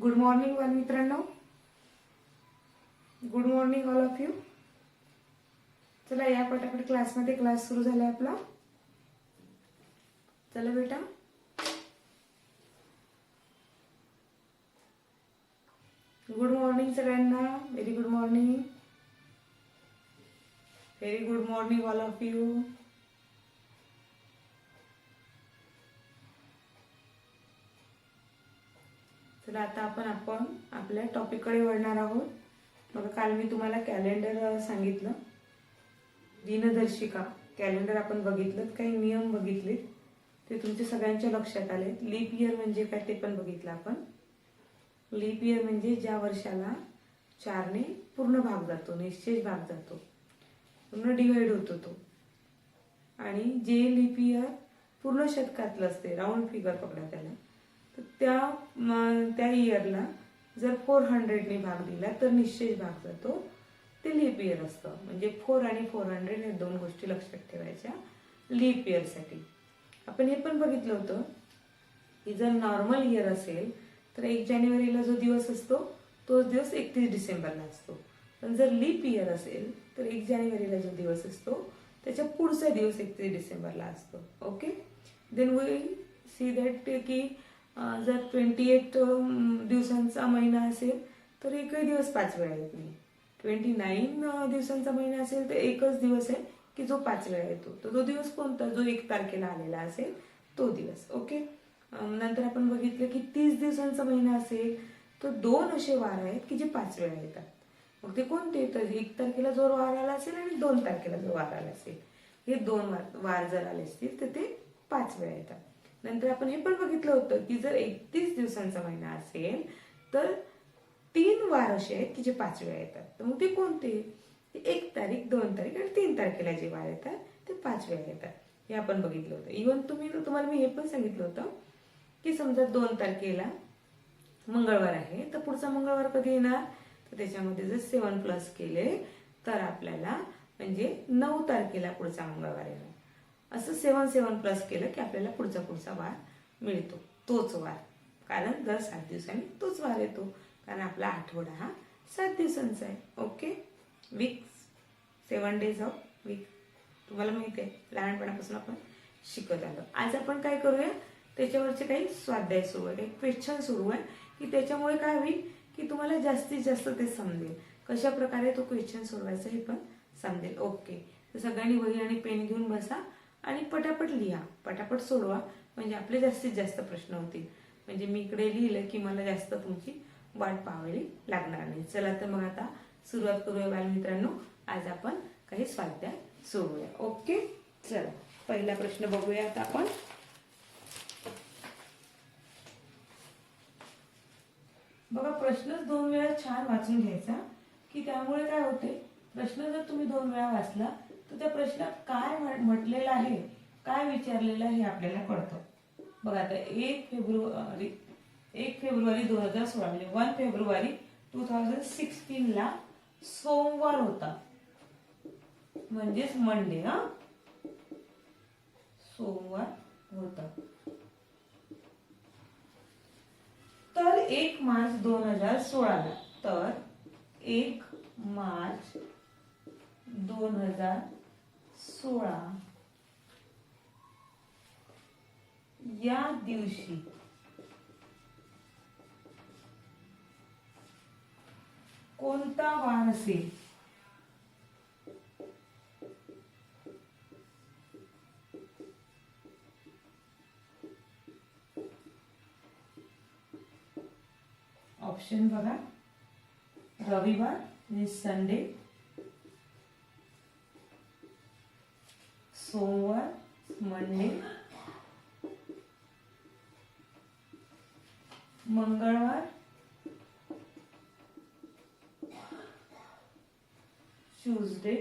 Good morning बालमित्रांनो. Good morning all of you. चला या पटापट क्लासमध्ये क्लास सुरू झाला आपला. चला बेटा, गुड मॉर्निंग सगळ्यांना. Very good morning. Very good morning all of you. चला आता आपण आपल्या टॉपिककडे वळणार आहोत. बघा, काल मी तुम्हाला कॅलेंडर सांगितलं, दिनदर्शिका कॅलेंडर आपण बघितलं, काही नियम बघितले, ते तुमच्या सगळ्यांच्या लक्षात आले. लीप इयर म्हणजे काय ते पण बघितलं आपण. लीप इयर म्हणजे ज्या वर्षाला 4ने पूर्ण भाग जातो, निश्चेष भाग जातो, पूर्ण डिवाइड होतो तो. आणि जे लीप इयर पूर्ण शतकातलं असते, राऊंड फिगर पकडा त्याला, तर त्या इयरला जर 400ने भाग दिला तर निश्चेष भाग जातो, ते लीप इयर असतं. म्हणजे 4 आणि 400 या दोन गोष्टी लक्षात ठेवायच्या लीप इयरसाठी. आपण हे पण बघितलं होतं की जर नॉर्मल इयर असेल तर 1 जानेवारीला जो दिवस असतो तोच दिवस 31 डिसेंबरला असतो. पण जर लीप इयर असेल तर 1 जानेवारीला जो दिवस असतो त्याच्या पुढचा दिवस 31 डिसेंबरला असतो. Okay, then we see that की जर 28 दिवसांचा महिना असेल तर एकही दिवस 5 वेळा येत नाही. 29 दिवसांचा महिना असेल तर एकच दिवस आहे की जो 5 वेळा येतो. तर तो दिवस कोणता? जो 1 तारखेला आलेला असेल तो दिवस. ओके, नंतर आपण बघितलं की 30 दिवसांचा महिना असेल तर 2 असे वार आहेत की जे 5 वेळा येतात. मग ते कोणते? तर 1 तारखेला जो वार आला असेल आणि 2 तारखेला जो वार आला असेल, हे 2 वार जर आले असतील तर ते 5 वेळा येतात. नंतर आपण हे पण बघितलं होतं की जर 31 दिवसांचा महिना असेल तर 3 वार असे आहेत की जे 5 वेळा येतात. तर मग ते कोणते? 1 तारीख, 2 तारीख आणि 3 तारखेला जे वार येतात ते 5 वेळा येतात. हे आपण बघितलं होतं. इव्हन तुम्हाला मी हे पण सांगितलं होतं की समजा 2 तारखेला मंगळवार आहे तर पुढचा मंगळवार कधी येणार? तर त्याच्यामध्ये जर 7 प्लस केले तर आपल्याला म्हणजे 9 तारखेला पुढचा मंगळवार येणार. असं 7 प्लस केलं की आपल्याला पुढचा वार मिळतो, तोच वार. कारण दर 7 दिवसांनी तोच वार येतो, कारण आपला आठवडा हा 7 दिवसांचा आहे. Okay, week 7 days of week तुम्हाला माहिती आहे, लहानपणापासून आपण शिकत आलो. आज आपण काय करूया, त्याच्यावरचे काही स्वाध्याय सुरू आहे, काही क्वेश्चन सुरू आहे की त्याच्यामुळे काय होईल की तुम्हाला जास्तीत जास्त ते समजेल, कशा प्रकारे तो क्वेश्चन सोडवायचा हे पण समजेल. ओके, तर सगळ्यांनी वही आणि पेन घेऊन बसा आणि पटापट लिहा, पटापट सोडवा, म्हणजे आपले जास्तीत जास्त प्रश्न होतील. म्हणजे मी इकडे लिहिलं की मला जास्त तुमची वाट पाहावी लागणार नाही. चला तर मग आता सुरुवात करूया बालमित्रांनो. आज आपण काही स्वाध्याय सोडूया. ओके, चला पहिला प्रश्न बघूया आता आपण. बघा, प्रश्नच 2 वेळा छान वाचून घ्यायचा की त्यामुळे काय होते, प्रश्न जर तुम्ही 2 वेळा वाचला तर त्या प्रश्नात काय म्हटलेलं आहे, काय विचारलेलं आहे हे आपल्याला कळतं. बघा आता 1 फेब्रुवारी 2016 म्हणजे 1 फेब्रुवारी 2016 ला सोमवार होता, म्हणजेच मंडे. सोमवार होता. तर 1 मार्च 2016 ला, तर 1 मार्च 2016 या दिवशी कोणता वार असेल? ऑप्शन बघा, रविवार म्हणजे संडे, सोमवार मंडे, मंगळवार ट्यूसडे,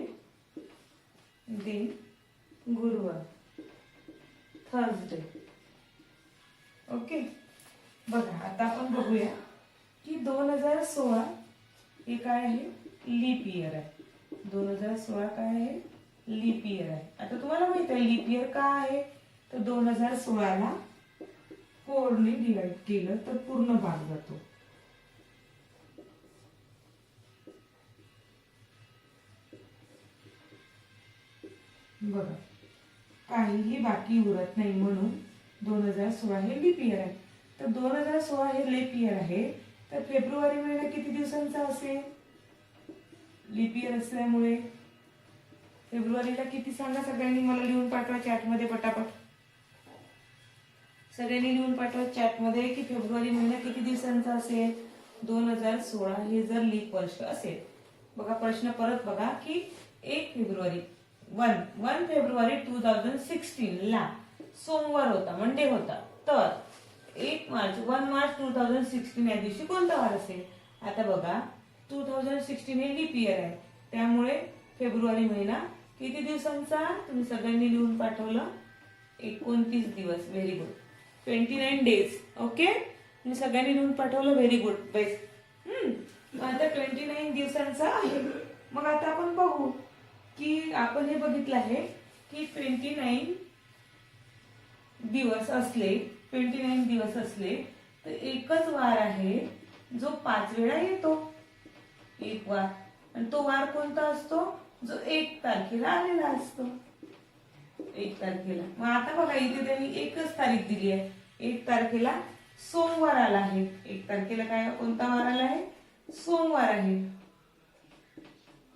दिन गुरुवार थर्सडे. ओके, बघा आता आपण बघूया की 2016 हे काय आहे, लीप इयर आहे. 2016 काय आहे, लीप इयर आहे. आता तुम्हाला माहित आहे लीप इयर का आहे, तर 2016 ला 4 ने डिवाइड केलं तर पूर्ण भाग जातो. बघा, काहीही बाकी उरत नाही म्हणून 2016 हे लीप इयर आहे. तर 2016 हे लीप इयर आहे, तर फेब्रुवारी महिना किती दिवसांचा असेल? लीप इयर असल्यामुळे फेब्रुवारीला किती सांगा सगळ्यांनी मला लिहून पाठवा चॅटमध्ये पटापट. सगळ्यांनी लिहून पाठवा चॅटमध्ये की फेब्रुवारी महिना किती दिवसांचा असेल? 2016 हे जर लीप वर्ष असेल. बघा प्रश्न परत बघा की 1 फेब्रुवारी 2016 ला सोमवार होता, मंडे होता. तर 1 मार्च 2016 या दिवशी कोणता वार असेल? आता बघा 2016 हे लीप इयर आहे, त्यामुळे फेब्रुवारी महिना किती दिवसांचा? तुम्ही सगळ्यांनी लिहून पाठवलं 29 दिवस. Very good. 29 डेज. ओके, तुम्ही सगळ्यांनी लिहून पाठवलं. Very good, best. आता 29 दिवसांचा आहे. मग आता आपण बघू की आपण हे बघितलं आहे की 29 दिवस असले तर एकच वार आहे जो 5 वेळा येतो. एक वार, आणि तो वार कोणता असतो? जो 1 तारखेला आलेला असतो. 1 तारखेला. मग आता बघा इथे त्यांनी एकच तारीख दिली आहे. 1 तारखेला सोमवार आला आहे. 1 तारखेला काय कोणता वार आला आहे? सोमवार आहे.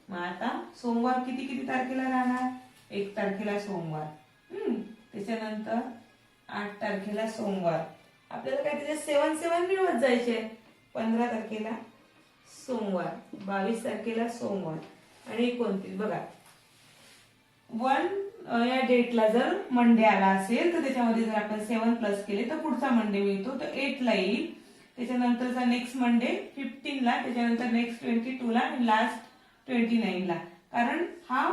मग आता सोमवार किती तारखेला राहणार? 1 तारखेला सोमवार. त्याच्यानंतर 8 तारखेला सोमवार. आपल्याला काय त्याचे 7 मिळवत जायचे. 15 तारखेला सोमवार, 22 तारखेला सोमवार आणि 29. बघा 1 या डेटला जर मंडे आला असेल तर त्याच्यामध्ये जर आपण 7 प्लस केले तर पुढचा मंडे मिळतो. तर 8 ला येईल. त्याच्यानंतरचा नेक्स्ट मंडे 15 ला, त्याच्यानंतर नेक्स्ट 22 ला आणि लास्ट 29 ला. कारण हा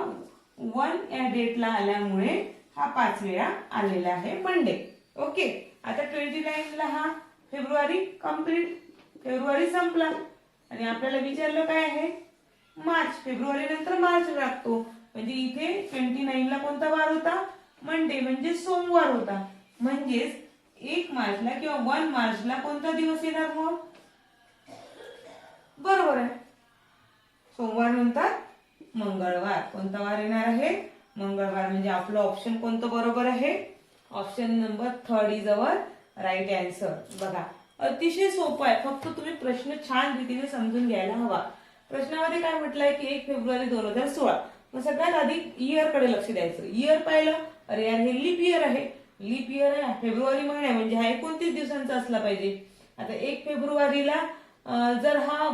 1 या डेटला आल्यामुळे हा 5 वेळा आलेला आहे मंडे. ओके, आता 29 ला हा फेब्रुवारी कंप्लीट. फेब्रुवारी संपला आणि आपल्याला विचारलं काय आहे? मार्च. फेब्रुवारी नंतर मार्च लागतो. म्हणजे इथे 29 ला कोणता वार होता? मंडे, म्हणजे सोमवार होता. म्हणजेच 1 मार्चला किंवा 1 मार्चला कोणता दिवस येणार? मग बरोबर आहे, सोमवार नंतर मंगळवार. कोणता वार येणार आहे? मंगळवार. म्हणजे आपलं ऑप्शन कोणतं बरोबर आहे? Option number 3 is our right answer. बघा अतिशय सोपं आहे, फक्त तुम्ही प्रश्न छान रीतीने समजून घ्यायला हवा. प्रश्नामध्ये काय म्हटलंय की 1 फेब्रुवारी 2016. मग सगळ्यात आधी इयर कडे लक्ष द्यायचं. इयर पाहिलं, अरे यार हे लीप इयर आहे. लीप इयर आहे, फेब्रुवारी महिना म्हणजे हा 29 दिवसांचा असला पाहिजे. आता 1 फेब्रुवारीला जर हा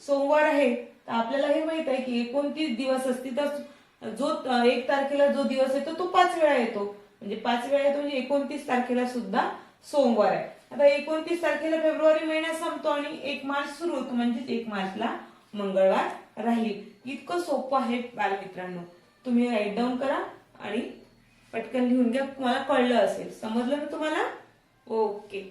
सोमवार आहे तर आपल्याला हे माहित आहे की 29 दिवस असतील तर जो 1 तारखेला जो दिवस येतो तो 5 वेळा येतो. म्हणजे 5 वेळा येतो म्हणजे 29 तारखेला सुद्धा सोमवार आहे. आता 29 तारखेला फेब्रुवारी महिना संपतो आणि 1 मार्च सुरू होतो, म्हणजे 1 मार्चला मंगळवार राहील. इतकं सोपं आहे बालमित्रांनो. तुम्ही राईट डाऊन करा आणि पटकन लिहून घ्या. तुम्हाला कळलं असेल. समजलं ना तुम्हाला? ओके.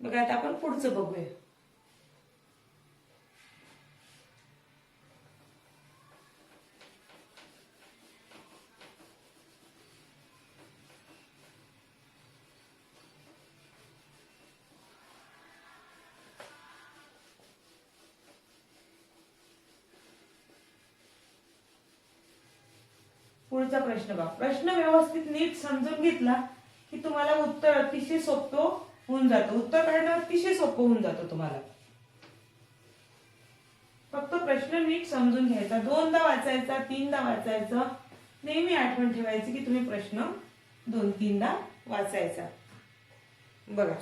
बघा आता आपण पुढचं बघूया. पुढचा प्रश्न बघा. प्रश्न व्यवस्थित नीट समजून घेतला की तुम्हाला उत्तर अतिशय सोपं होऊन जातं. उत्तर काढणं अतिशय सोपं होऊन जातं तुम्हाला. फक्त प्रश्न नीट समजून घ्यायचा. 2दा वाचायचा, 3दा वाचायचा. नेहमी आठवण ठेवायची की तुम्ही प्रश्न 2-3दा वाचायचा. बघा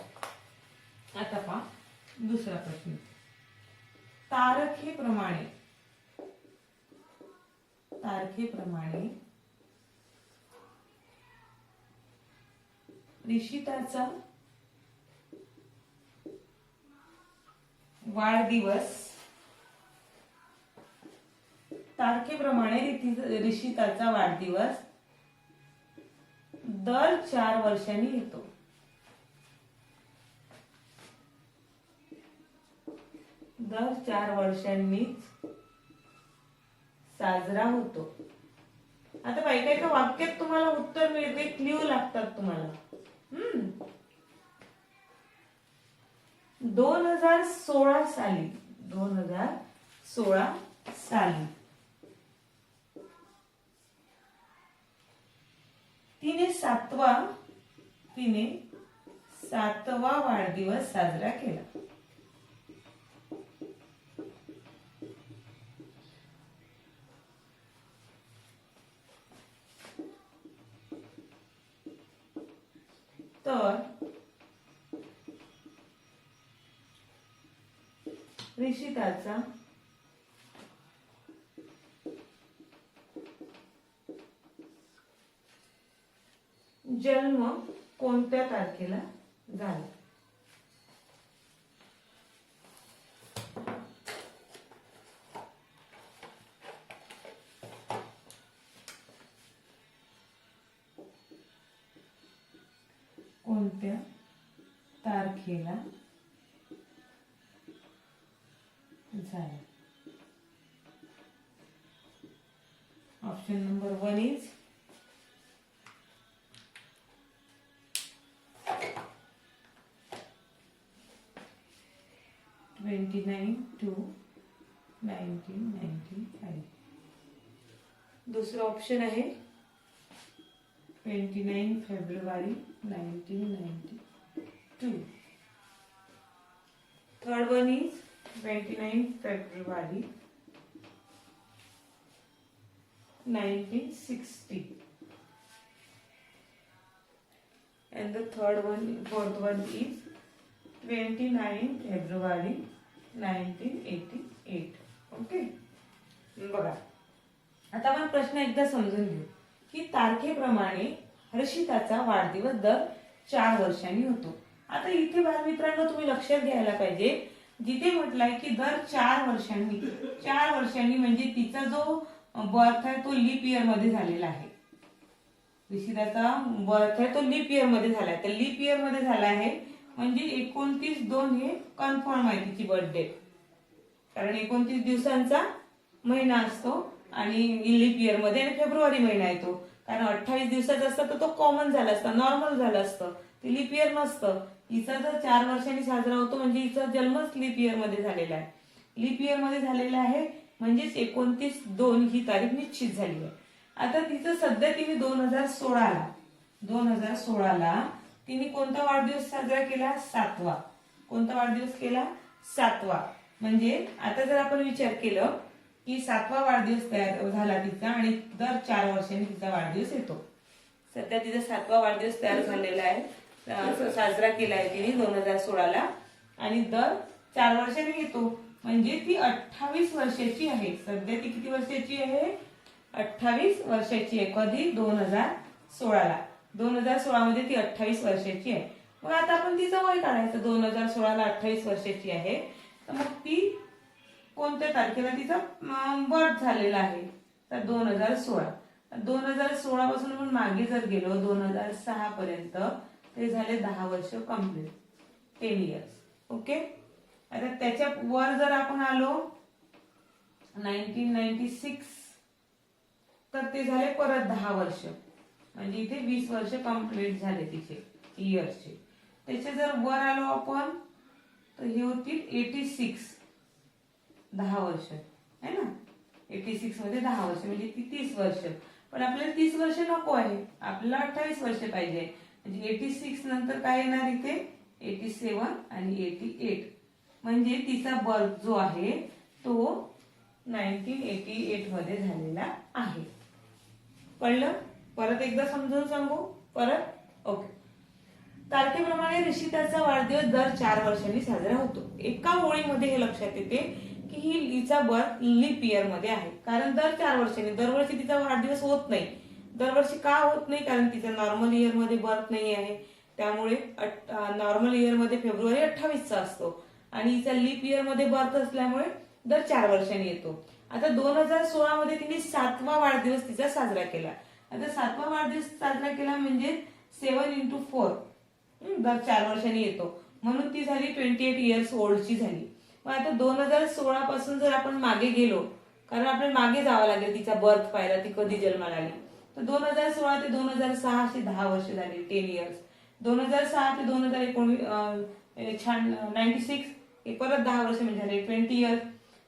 आता पहा दुसरा प्रश्न. तारखेप्रमाणे निशिताचा वाढदिवस ऋषिताचा वाढदिवस दर 4 वर्षांनी येतो. दर 4 वर्षांनीच साजरा होतो. आता काही एका वाक्यात तुम्हाला उत्तर मिळते, क्ल्यू लागतात तुम्हाला. 2016 साली, 2016 साली तिने सातवा वाढदिवस साजरा केला. तर ऋषिताचा जन्म कोणत्या तारखेला झाला? कोणत्या तारखेला झाला? Option number 1 is 29/2/1995. दुसरा ऑप्शन आहे 29 February 1992. Third one is 29 February 1960. And the fourth one is 29 February 1988. Okay, बघा आता आपण प्रश्न एकदा समजून घेऊ की तारखेप्रमाणे हर्षिताचा वाढदिवस दर 4 वर्षांनी होतो. आता इथे बालमित्रांनो तुम्ही लक्षात घ्यायला पाहिजे, जिथे म्हटलंय की दर 4 वर्षांनी म्हणजे तिचा जो बर्थ आहे तो लीप इयर मध्ये झालेला आहे. ऋषिताचा बर्थ आहे तो लीप इयर मध्ये झालाय. तर लीप इयर मध्ये झाला आहे म्हणजे 29/2 हे कन्फर्म आहे तिची बर्थ डेट, कारण 29 दिवसांचा महिना असतो आणि लीप इयर मध्ये, आणि फेब्रुवारी महिना येतो. कारण 28 दिवसाचा असता तर तो कॉमन झाला असता, नॉर्मल झालं असतं, ते लीप इयर नसतं. हिचा जर 4 वर्षांनी साजरा होतो म्हणजे हिचा जन्मच लीप इयर मध्ये झालेला आहे. लीप इयर मध्ये झालेला आहे म्हणजेच 29/2 ही तारीख निश्चित झाली आहे. आता तिचं सध्या तिने 2016ला तिने कोणता वाढदिवस साजरा केला? 7वा. कोणता वाढदिवस केला? 7वा. म्हणजे आता जर आपण विचार केलं की 7वा वाढदिवस तयार झाला तिचा आणि दर 4 वर्षांनी तिचा वाढदिवस येतो. सध्या तिचा 7वा वाढदिवस तयार झालेला आहे, साजरा केला आहे तिने 2016ला, आणि दर 4 वर्षांनी येतो म्हणजे ती 28 वर्षाची आहे. सध्या ती किती वर्षाची आहे? 28 वर्षाची आहे. कधी? 2016ला. 2016 मध्ये ती 28 वर्षाची आहे. मग आता आपण तिचं वय काढायचं. 2016ला 28 वर्षाची आहे, तर मग ती कोणत्या तारखेला तिचा बर्थ झालेला आहे? तर 2016. 2016 पासून आपण मागे जर गेलो 2006 पर्यंत, ते झाले 10 वर्ष कंप्लीट, 10 इयर्स. ओके, आता त्याच्या वर जर आपण आलो 1996, तर ते झाले परत 10 वर्ष, म्हणजे इथे 20 वर्ष कंप्लीट झाले तिचे इयर्सचे. त्याच्या जर वर आलो आपण तर हे होतील 86, 10 वर्ष है ना. 86 मध्ये 10 वर्ष म्हणजे ती 30 वर्ष. पण आपल्याला 30 वर्ष नको आहे, आपल्याला 28 वर्ष पाहिजे. म्हणजे 86 नंतर काय येणार इथे? 87 आणि 88. म्हणजे तिचा बर्थ जो आहे तो 1988 मध्ये झालेला आहे. कळलं? परत एकदा समजून सांगू परत. ओके, तारखेप्रमाणे ऋषिताचा वाढदिवस दर 4 वर्षांनी साजरा होतो. एका ओळीमध्ये हे लक्षात येते की हिचा बर्थ लीप इयर मध्ये आहे, कारण दर 4 वर्षांनी, दरवर्षी तिचा वाढदिवस होत नाही. दरवर्षी का होत नाही? कारण तिचा नॉर्मल इयर मध्ये बर्थ नाही आहे. त्यामुळे नॉर्मल इयर मध्ये फेब्रुवारी 28 चा असतो आणि हिचा लीप इयर मध्ये बर्थ असल्यामुळे दर 4 वर्षांनी येतो. आता 2016 मध्ये तिने 7वा वाढदिवस तिचा साजरा केला. आता 7वा वाढदिवस साजरा केला म्हणजे 7 × 4 दर 4 वर्षांनी येतो, म्हणून ती झाली 28 इयर्स ओल्डची झाली. मग आता 2016 पासून जर आपण मागे गेलो कारण आपल्याला मागे जावं लागेल तिचा बर्थ पाहायला, ती कधी जन्माला आली. तर 2016 ते 2006 अशी 10 वर्ष झाली, 10 इयर्स. 2006 ते 2019 छान 96 हे परत 10 वर्ष म्हणजे झाले 20 इयर्स.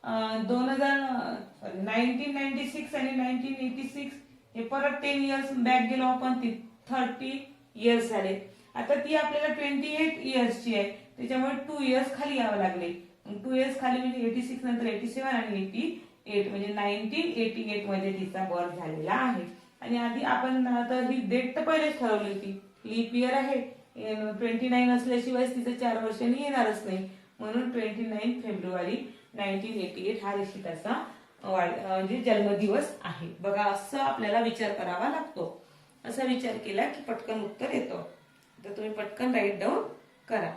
1996 आणि 1986 हे परत 10 इयर्स बॅक गेलो आपण, ती 30 इयर्स झाले. आता ती आपल्याला 28 इयर्सची आहे, त्याच्यामुळे 2 इयर्स खाली यावं लागले. 2 इयर्स खाली म्हणजे 86 नंतर 87 आणि 88 म्हणजे 1988 मध्ये तिचा बर्थ झालेला आहे. आणि आधी आपण तर ही डेट तर पहिलेच ठरवली होती, लीप इयर आहे, 29 असल्याशिवाय तिचं 4 वर्षांनी येणारच नाही, म्हणून 29 फेब्रुवारी 1988 हा ऋषिताचा म्हणजे जन्मदिवस आहे. बघा, असं आपल्याला विचार करावा लागतो. असा विचार केला की पटकन उत्तर येतं. तर तुम्ही पटकन राईट डाऊन करा.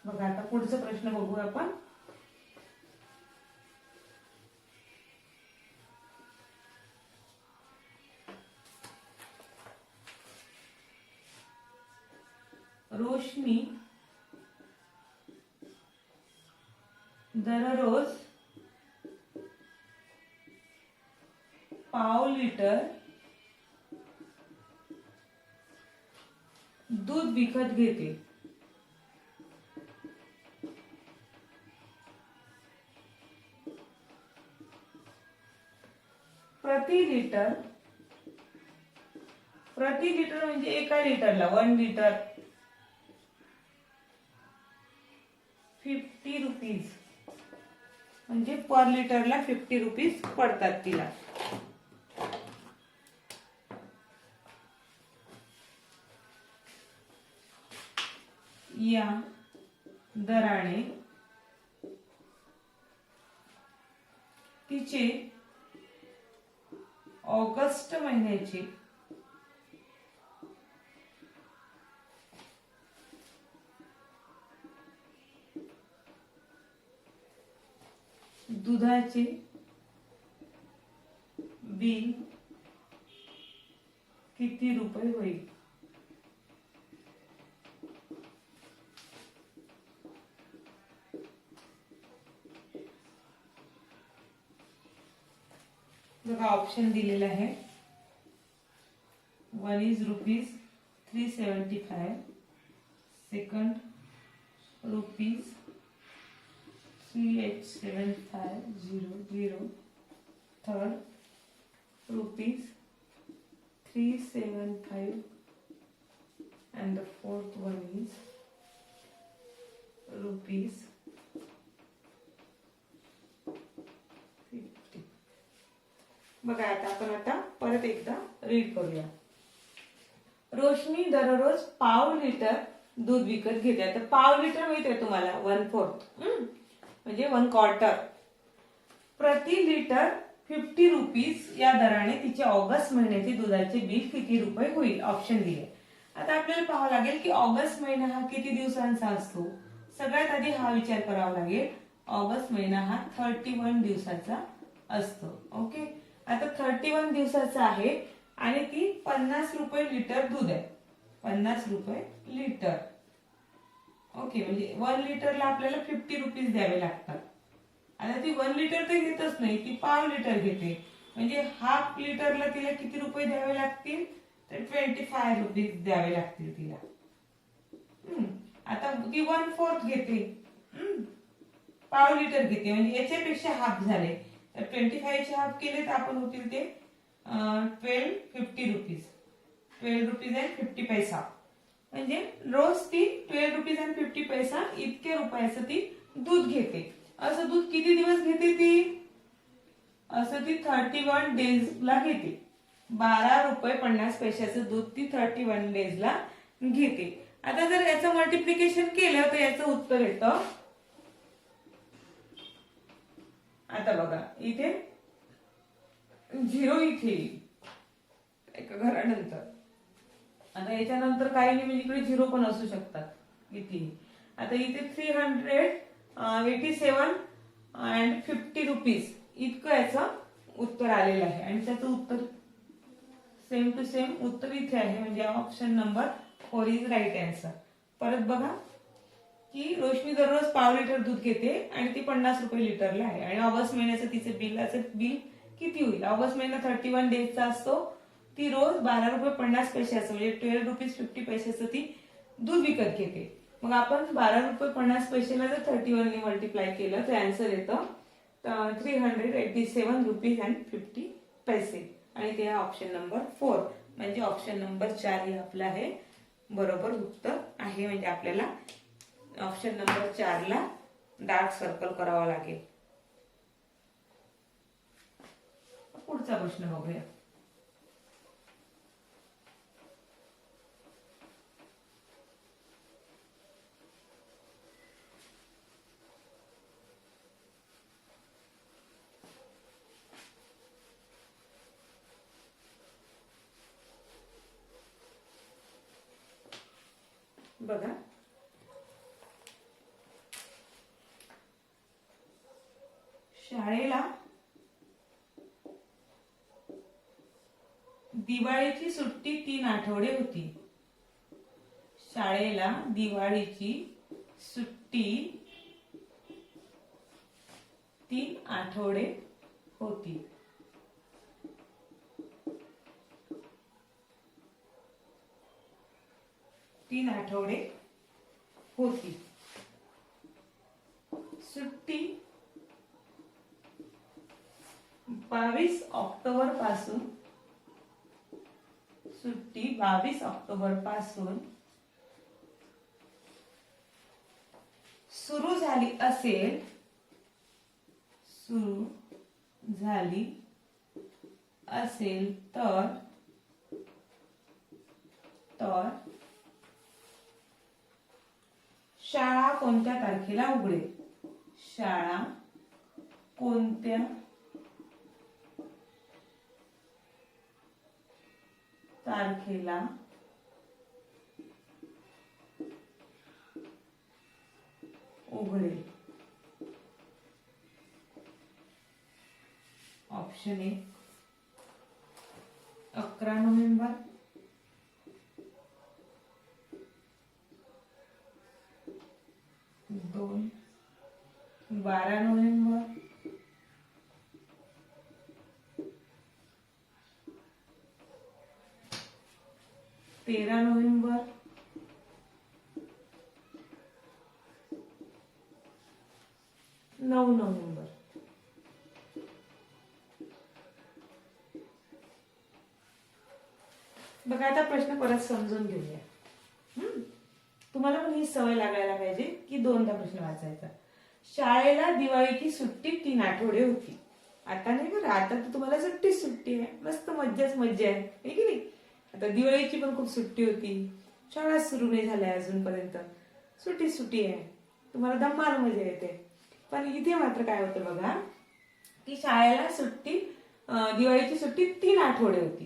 बघा, आता पुढचा प्रश्न बघू आपण. रोशनी दररोज पाव लिटर दूध विकत घेते. प्रति लिटर म्हणजे एका लिटरला 1 लिटर 50 रुपीज, म्हणजे पर लिटरला 50 रुपीज पडतात तिला. या दराने तिचे ऑगस्ट महिन्याचे दुधाचे बिल किती रुपये होईल? बघा, ऑप्शन दिलेला आहे. 1 is rupees 375, second rupees 387500, third rupees 375, and the fourth one is rupees 50. बघा, आता परत एकदा रीड करूया. रोशनी दररोज पाव लिटर दूध विकत घेते. आता पाव लिटर माहिती आहे तुम्हाला, 1/4 म्हणजे 1 क्वार्टर. प्रति लिटर 50 रुपीज या दराने तिचे ऑगस्ट महिन्याचे दुधाचे बिल किती रुपये होईल? ऑप्शन दिले. आता आपल्याला पाहावं लागेल की ऑगस्ट महिना हा किती दिवसांचा असतो. सगळ्यात आधी हा विचार करावा लागेल. ऑगस्ट महिना हा 31 दिवसाचा असतो. ओके, आता 31 दिवसाचा आहे आणि ती 50 रुपये लिटर दूध आहे. 50 रुपये लिटर. ओके, म्हणजे 1 लिटरला आपल्याला 50 रुपीज द्यावे लागतात. आता ती 1 लिटर तर घेतच नाही, ती पाव लिटर घेते, म्हणजे हाफ लिटरला तिला किती रुपये द्यावे लागतील? तर 25 रुपीज द्यावे लागतील तिला. आता ती 1/4 घेते, पाव लिटर घेते, म्हणजे याच्यापेक्षा हाफ झाले. तर 25 चे हाफ केले तर आपण होतील ते 1250 रुपीज. 12 रुपीज अँड 50 पैसा, म्हणजे रोज ती 12 रुपीज अँड 50 पैसा इतके रुपयाचं ती दूध घेते. असं दूध किती दिवस घेते ती? असं ती 31 डेजला घेते. 12 रुपये 50 पैशाचं दूध ती 31 डेजला घेते. आता जर याचं मल्टिप्लिकेशन केलं तर याचं उत्तर येतं, आता बघा इथे 0 इथे एका घरानंतर, आता याच्यानंतर काही नाही म्हणजे इकडे 0 पण असू शकतात इथे. आता इथे 387.50 रुपीज इतकं याचं उत्तर आलेलं आहे आणि त्याचं उत्तर सेम टू सेम उत्तर इथे आहे, म्हणजे option number 4 is right answer. परत बघा की रोशनी दररोज पाव लिटर दूध घेते आणि ती 50 रुपये लिटरला आहे आणि ऑगस्ट महिन्याचं तिचं बिल किती होईल? ऑगस्ट महिना 31 डेजचा असतो. ती रोज 12 रुपये 50 पैशाचं म्हणजे 12 रुपीज 50 पैशाचं ती दूध विकत घेते. मग आपण 12 रुपये 50 पैशाला जर 31 ने मल्टिप्लाय केलं तर आन्सर येतं 387 रुपीज अँड 50 पैसे आणि ते ऑप्शन नंबर 4 म्हणजे ऑप्शन नंबर 4 हे आपलं आहे बरोबर उत्तर आहे. म्हणजे आपल्याला ऑप्शन नंबर 4 ला डार्क सर्कल करावा लागेल. पुढचा प्रश्न बघूया. बघा शाळेला दिवाळीची सुट्टी 3 आठवडे होती. शाळेला दिवाळीची सुट्टी 3 आठवडे होती. सुट्टी 22 ऑक्टोबर पासून सुरू झाली असेल तर शाळा कोणत्या तारखेला उघडेल? शाळा कोणत्या तारखेला उघडेल? Option 1 11 November, 2 12 November, 13 November, 9 November. बघा आता प्रश्न परत समजून घेऊया. तुम्हाला पण ही सवय लागायला पाहिजे की दोनदा प्रश्न वाचायचा. शाळेला दिवाळीची सुट्टी 3 आठवडे होती. आता नाही बरं, आता तर तुम्हाला सुट्टी आहे, मस्त मज्जा आहे की नाही. आता दिवाळीची पण खूप सुट्टी होती, शाळा सुरू नाही झाल्या अजूनपर्यंत, सुट्टी आहे, तुम्हाला धम्माल मजा येते. पण इथे मात्र काय होतं बघा की शाळेला दिवाळीची सुट्टी 3 आठवडे होती.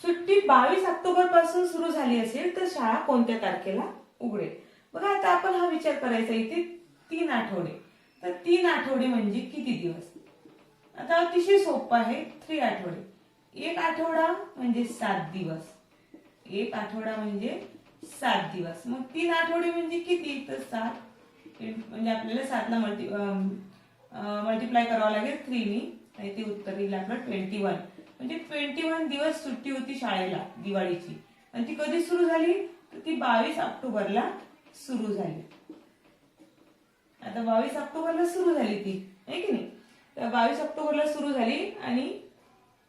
सुट्टी 22 ऑक्टोबर पासून सुरू झाली असेल तर शाळा कोणत्या तारखेला उघडेल? बघा आता आपण हा विचार करायचा इथे 3 आठवडे, तर 3 आठवडे म्हणजे किती दिवस? आता अतिशय सोपं आहे. 3 आठवडे, 1 आठवडा म्हणजे 7 दिवस, 1 आठवडा म्हणजे 7 दिवस. मग 3 आठवडे म्हणजे किती? तर 7 म्हणजे आपल्याला 7 ला मल्टिप्लाय करावं लागेल 3 नी आणि ते उत्तर येईल आपलं 21. म्हणजे 21 दिवस सुट्टी होती शाळेला दिवाळीची आणि ती कधी सुरू झाली? तर ती 22 ऑक्टोबरला सुरू झाली. आता 22 ऑक्टोबरला सुरू झाली ती, आहे की नाही. तर 22 ऑक्टोबरला सुरू झाली आणि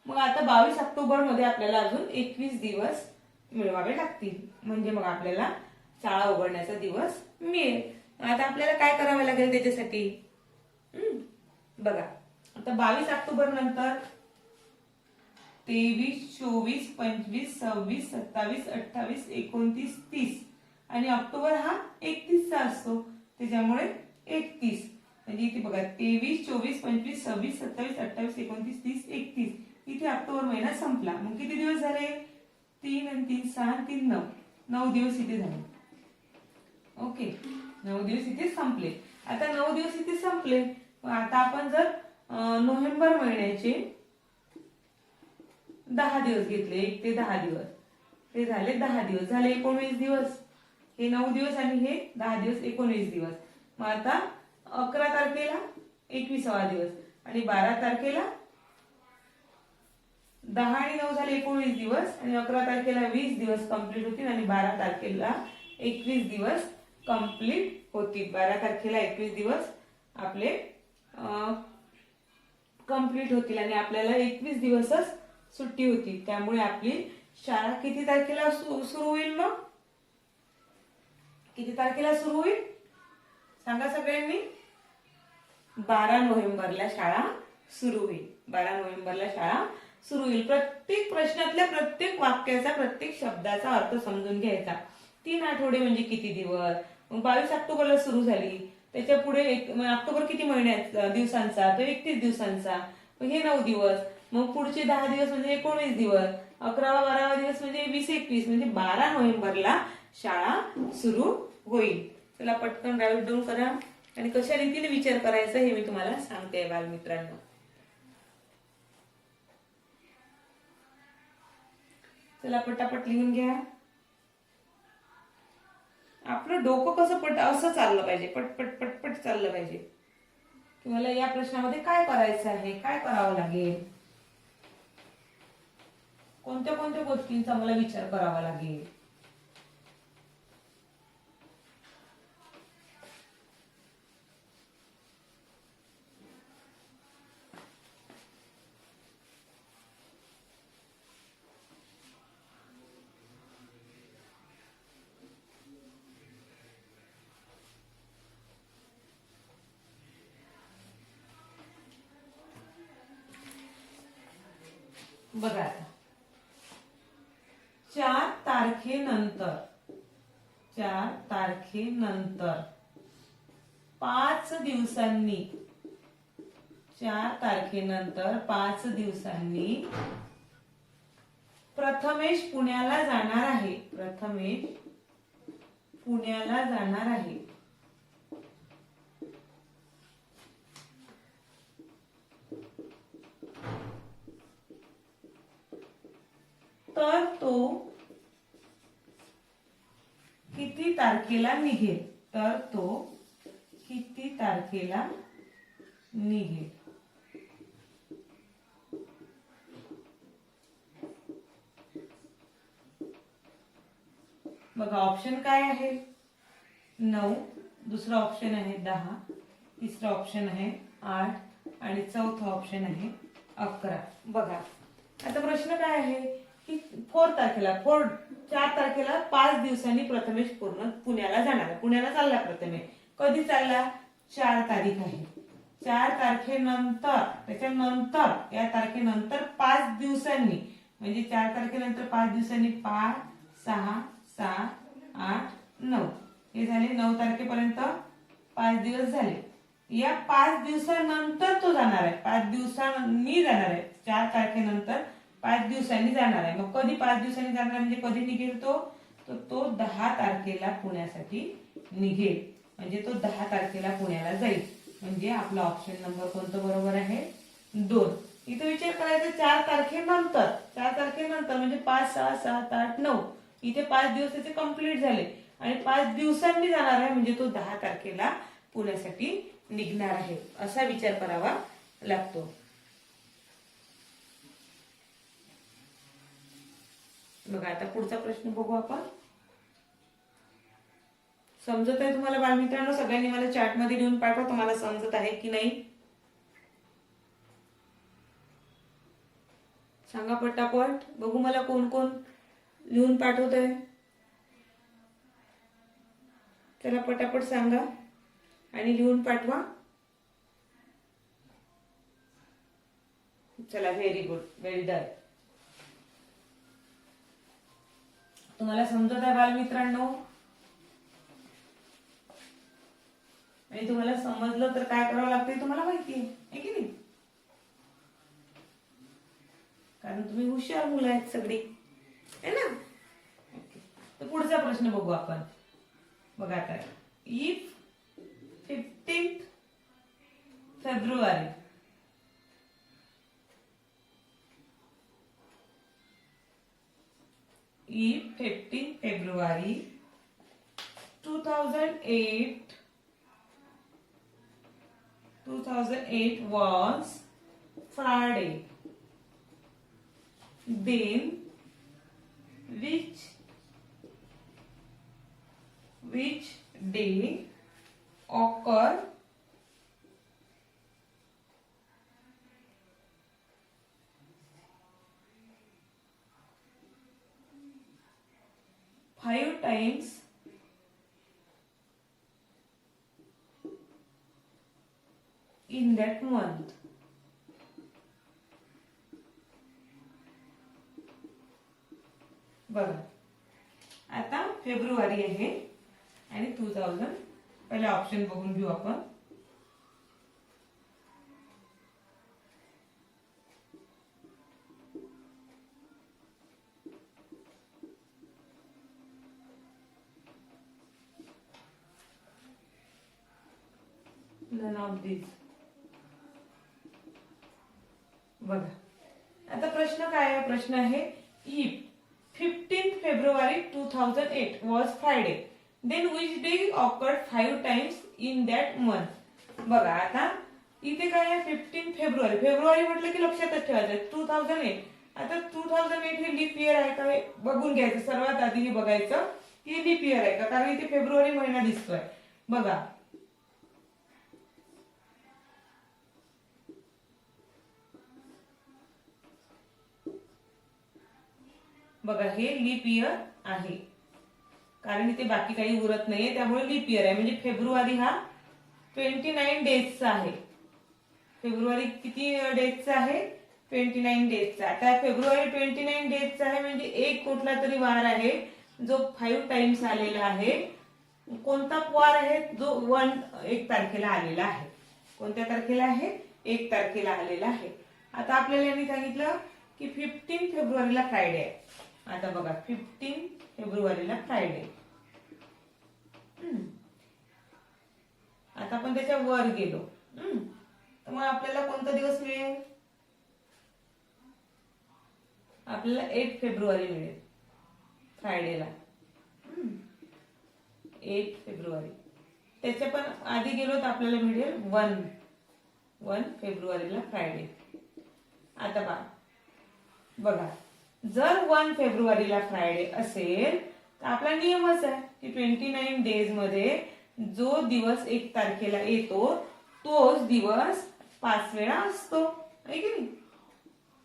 मग आता 22 ऑक्टोबर मध्ये आपल्याला अजून 21 दिवस मिळवावे लागतील, म्हणजे मग आपल्याला शाळा उघडण्याचा दिवस मिळेल. आता आपल्याला काय करावं लागेल त्याच्यासाठी? बघा आता 22 ऑक्टोबर नंतर 23, 24, 25, 26, 27, 28, 29, 30 आणि ऑक्टोबर हा 31चा असतो, त्याच्यामुळे 31. म्हणजे इथे बघा 23, 24, 25, 26, 27, 28, 29, 30, 31. इथे ऑक्टोबर महिना संपला. मग किती दिवस झाले? 3 आणि 3 6 आणि 3 9. 9 दिवस इथे झाले. ओके, 9 दिवस इथे संपले. आता 9 दिवस इथे संपले. आता आपण जर नोव्हेंबर महिन्याचे 10 दिवस घेतले, 1 ते 10 दिवस, ते झाले 10 दिवस, झाले 19 दिवस. हे 9 दिवस आणि हे 10 दिवस, 19 दिवस. मग आता 11 तारखेला 21वा दिवस आणि 12 तारखेला 10 आणि 9 झाले 19 दिवस आणि 11 तारखेला 20 दिवस कंप्लीट होतील आणि 12 तारखेला 21 दिवस कंप्लीट होतील. 12 तारखेला 21 दिवस आपले कंप्लीट होतील आणि आपल्याला 21 दिवसच सुट्टी होती. त्यामुळे आपली शाळा किती तारखेला सुरू होईल? मग किती तारखेला सुरू होईल सांगा सगळ्यांनी? 12 नोव्हेंबरला शाळा सुरू होईल. 12 नोव्हेंबरला शाळा सुरू होईल. प्रत्येक प्रश्नातल्या प्रत्येक वाक्याचा, प्रत्येक शब्दाचा अर्थ समजून घ्यायचा. 3 आठवडे म्हणजे किती दिवस? मग 22 ऑक्टोबरला सुरू झाली, त्याच्या पुढे ऑक्टोबर किती महिन्यात दिवसांचा? तो 31 दिवसांचा. मग हे 9 दिवस. मग पुढचे 10 दिवस म्हणजे 19 दिवस. 11वा 12वा दिवस म्हणजे 20 21. म्हणजे 12 नोव्हेंबरला शाळा सुरू होईल. चला पटकन राईट डाऊन करा आणि कशा रीतीने विचार करायचा हे मी तुम्हाला सांगते बालमित्रांनो. चला पटापट लिहून घ्या. आपलं डोकं कसं असं चाललं पाहिजे, पटपट पटपट चाललं पाहिजे. तुम्हाला या प्रश्नामध्ये काय करायचं आहे, काय करावं लागेल, कोणत्या कोणत्या गोष्टींचा मला विचार करावा लागेल. बघा आता 4 तारखेनंतर 5 दिवसांनी 4 तारखेनंतर 5 दिवसांनी प्रथमेश पुण्याला जाणार आहे. प्रथमेश पुण्याला जाणार आहे. तर तो किती तारखेला निघेल? तर तो किती तारखेला निघेल? बघा ऑप्शन काय आहे? 9, दुसरा ऑप्शन आहे 10, तिसरा ऑप्शन आहे 8 आणि चौथा ऑप्शन आहे 11. बघा आता प्रश्न काय आहे की 4 तारखेला 5 दिवसांनी प्रथमेश पुण्याला जाणार. पुण्याला चालला प्रथमेश. कधी चालला? 4 तारीख आहे. 4 तारखेनंतर, त्याच्यानंतर या तारखेनंतर 5 दिवसांनी, म्हणजे 4 तारखेनंतर 5 दिवसांनी 5 6 7 8 9 हे झाले. 9 तारखेपर्यंत 5 दिवस झाले. या 5 दिवसानंतर तो जाणार आहे. 5 दिवसांनी जाणार आहे. 4 तारखेनंतर 5 दिवसांनी जाणार आहे. मग कधी 5 दिवसांनी जाणार आहे म्हणजे कधी निघेल तो? तो 10 तारखेला पुण्यासाठी निघेल. म्हणजे तो 10 तारखेला पुण्याला जाईल. म्हणजे आपला ऑप्शन नंबर कोणतं बरोबर आहे? 2. इथे विचार करायचा 4 तारखेनंतर. 4 तारखेनंतर म्हणजे 5 6 7 8 9. इथे 5 दिवस त्याचे कंप्लीट झाले आणि 5 दिवसांनी जाणार आहे म्हणजे तो 10 तारखेला पुण्यासाठी निघणार आहे. असा विचार करावा लागतो. बघा आता पुढचा प्रश्न बघू आपण. समजत आहे तुम्हाला बालमित्रांनो? सगळ्यांनी मला चॅट मध्ये लिहून पाठवा तुम्हाला समजत आहे की नाही. सांगा पटापट, बघू मला कोण कोण लिहून पाठवत आहे. चला पटापट सांगा आणि लिहून पाठवा. चला व्हेरी गुड, व्हेरी डन. तुम्हाला समजत आहे बालमित्रांनो? आणि तुम्हाला समजलं तर काय करावं लागतं तुम्हाला माहिती आहे की नाही? कारण तुम्ही हुशार मुलं आहेत सगळी, है ना? तर पुढचा प्रश्न बघू आपण. बघा आता, if 15th February if 15th February 2008 was Friday, then which day occur 5 times in that month? बघा आता फेब्रुवारी आहे आणि 2000. पहिला ऑप्शन बघून घेऊ आपण. none of these. बघा आता प्रश्न काय आहे? प्रश्न आहे if 15th February 2008 was Friday, then which day occurred 5 times in that month? बघा आता इथे काय आहे? 15 फेब्रुवारी. फेब्रुवारी म्हटलं की लक्षातच ठेवायचं 2008. आता 2008 हे लीप इयर आहे का हे बघून घ्यायचं. सर्वात आधी हे बघायचं की लीप इयर आहे का, कारण इथे फेब्रुवारी महिना दिसतोय. बघा बघा हे लीप इयर आहे, कारण इथे बाकी काही उरत नाहीये, त्यामुळे लीप इयर आहे. म्हणजे फेब्रुवारी हा 29 डेजचा आहे. फेब्रुवारी किती डेजचा आहे? 29 डेजचा. आता फेब्रुवारी 29 डेजचा आहे म्हणजे एक कुठला तरी वार आहे जो 5 टाइम्स आलेला आहे. कोणता वार आहे? जो 1 तारखेला आलेला आहे. कोणत्या तारखेला आहे? 1 तारखेला आलेला आहे. आता आपल्याला यांनी सांगितलं की 15 फेब्रुवारीला फ्रायडे आहे. आता बघा 15 फेब्रुवारीला फ्रायडे. आता आपण त्याच्या वर गेलो तर मग आपल्याला कोणता दिवस मिळेल? आपल्याला 8 फेब्रुवारी मिळेल फ्रायडेला. 8 फेब्रुवारी. त्याच्या पण आधी गेलो तर आपल्याला मिळेल 1 फेब्रुवारीला फ्रायडे. आता बघा जर 1 फेब्रुवारीला फ्रायडे असेल तर आपला नियमच आहे की 29 डेज मध्ये जो दिवस 1 तारखेला येतो तोच दिवस 5 वेळा असतो, आहे की नाही?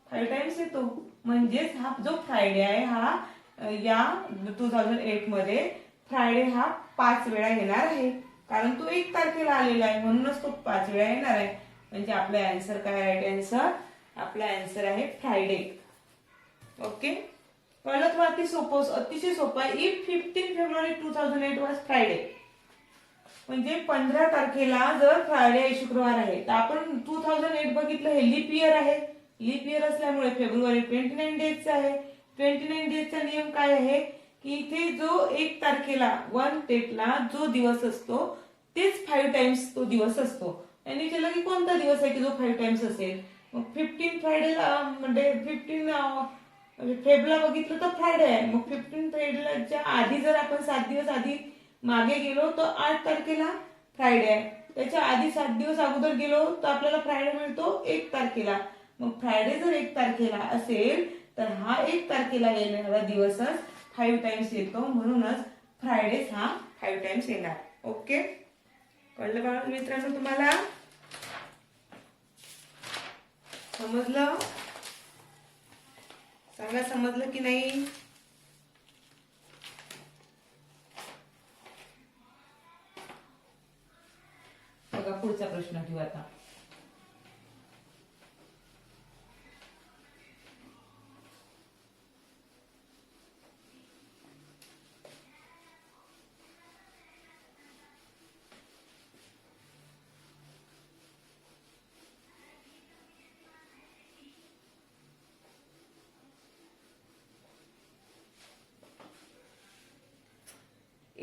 5 टाइम्स येतो. म्हणजेच हा जो फ्रायडे आहे हा या 2008 मध्ये फ्रायडे हा 5 वेळा येणार आहे, कारण तो 1 तारखेला आलेला आहे म्हणूनच तो 5 वेळा येणार आहे. म्हणजे आपला आन्सर काय? राईट आन्सर आपला आन्सर आहे फ्रायडे. ओके, कळलं तुम्हाला? अतिशय सोपं आहे. इफ 15 फेब्रुवारी 2008 वॉज फ्रायडे म्हणजे 15 तारखेला जर फ्रायडे शुक्रवार आहे तर आपण 2008 बघितलं हे लीप इयर आहे. लीप इयर असल्यामुळे फेब्रुवारी 29 डेजचा आहे. 29 डेजचा नियम काय आहे की इथे जो 1 तारखेला 1 डेटला जो दिवस असतो तेच 5 टाइम्स तो दिवस असतो. आणि विचारलं की कोणता दिवस आहे की जो 5 टाइम्स असेल? मग 15 फ्रायडेला म्हणजे 15 फेब्रुवारीला बघितलं तर फ्रायडे आहे. मग 15 फेब्रुवारीच्या आधी जर आपण 7 दिवस आधी मागे गेलो तर 8 तारखेला फ्रायडे आहे. त्याच्या आधी 7 दिवस अगोदर गेलो तर आपल्याला फ्रायडे मिळतो 1 तारखेला. मग फ्रायडे जर 1 तारखेला असेल तर हा 1 तारखेला येणारा दिवसच 5 टाइम्स येतो, म्हणूनच फ्रायडे हा 5 टाइम्स येणार. ओके, कळलं बाळा मित्रांनो? तुम्हाला समजलं? सांगा समजलं की नाही? बघा पुढचा प्रश्न घेऊ आता.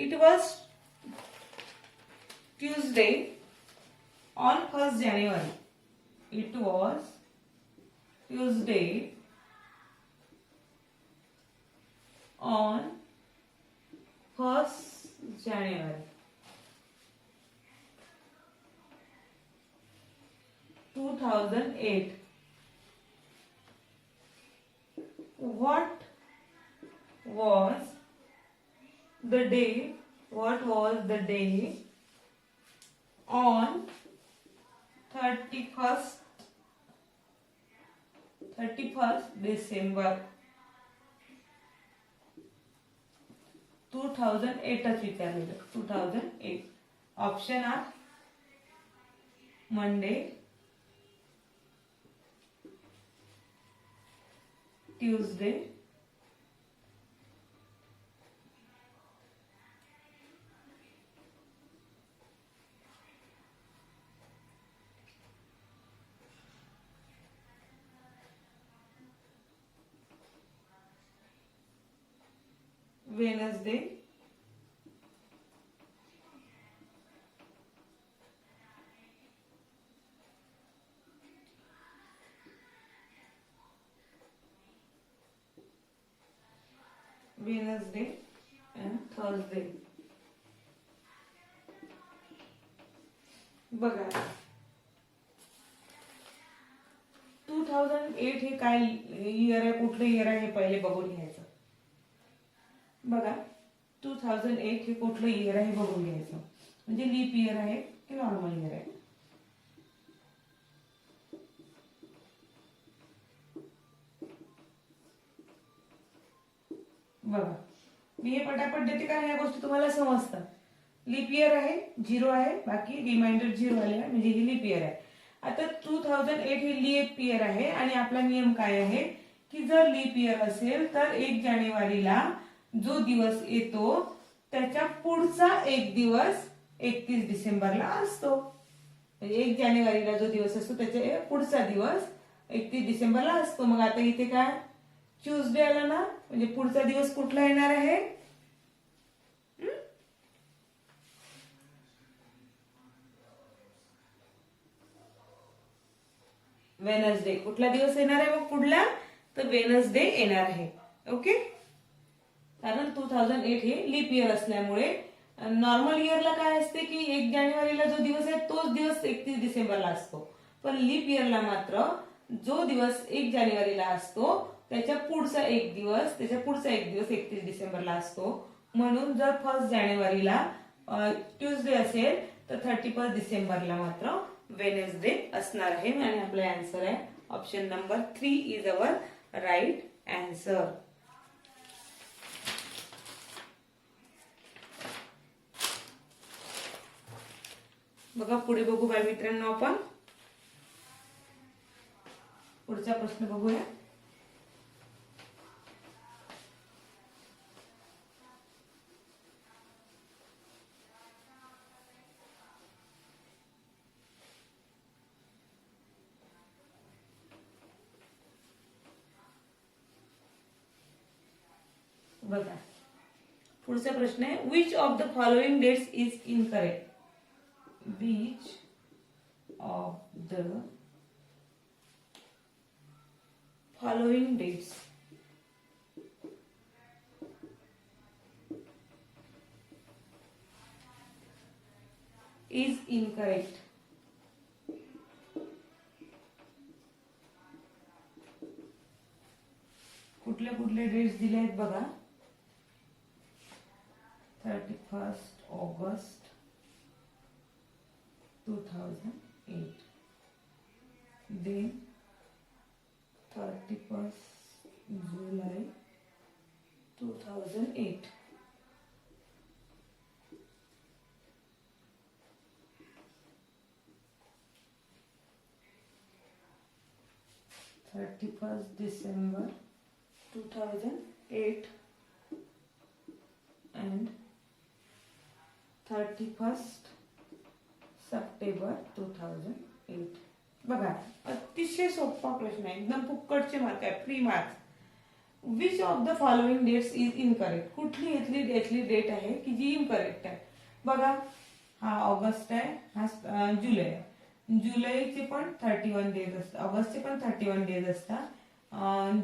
It was Tuesday on 1st January. It was Tuesday on 1st January 2008. What was the day? What was the day on 31st December 2008 च विचारलेलं. 2008. Option are Monday, Tuesday, Wednesday, Wednesday and Thursday. बघा 2008 हे काय year आहे, कुठलं year आहे हे पहिले बघून घ्यायचं. बघा 2008 हे कुठलं इयर आहे बघून घ्यायचं. म्हणजे लीप इयर आहे की नॉर्मल इयर आहे. बघा मी हे पटापट देते कारण या गोष्टी तुम्हाला समजतात. लीप इयर आहे, 0 आहे, बाकी रिमाइंडर 0 आले म्हणजे ही लीप इयर आहे. आता 2008 हे लीप इयर आहे आणि आपला नियम काय आहे की जर लीप इयर असेल तर 1 जानेवारीला जो दिवस येतो त्याच्या पुढचा एक दिवस 31 डिसेंबरला असतो. म्हणजे 1 जानेवारीला जो दिवस असतो त्याच्या पुढचा दिवस 31 डिसेंबरला असतो. मग आता इथे काय ट्यूसडे आला ना, म्हणजे पुढचा दिवस कुठला येणार आहे? वेनसडे. कुठला दिवस येणार आहे मग पुढला? तर वेनसडे येणार आहे. ओके, कारण 2008 हे लीप इयर असल्यामुळे नॉर्मल इयरला काय असते की 1 जानेवारीला जो दिवस आहे तोच दिवस 31 डिसेंबरला असतो. पण लीप इयरला मात्र जो दिवस 1 जानेवारीला असतो त्याच्या पुढचा एक दिवस 31 डिसेंबरला असतो. म्हणून जर 1 जानेवारीला ट्यूसडे असेल तर 31 डिसेंबरला मात्र वेनेसडे असणार आहे. आणि आपला आन्सर आहे option number 3 is our right answer. बघा पुढे बघू बाय मित्रांनो, आपण पुढचा प्रश्न बघूया. बघा पुढचा प्रश्न आहे, which of the following dates is incorrect? Which of the following dates is incorrect? कुठले कुठले डेट्स दिले आहेत बघा. 31 August 2008, then 31 July 2008, 31 December 2008 and 31 September 2008. बघा अतिशय सोपा प्रश्न आहे, एकदम फुकटचे मार्क आहे, free marks. Which of the following dates is incorrect, कुठली यातली डेट आहे की जी इनकरेक्ट आहे. बघा, हा ऑगस्ट आहे, हा जुलै आहे. जुलैचे पण 31 डेज असतात, ऑगस्टचे पण 31 डेज असतात,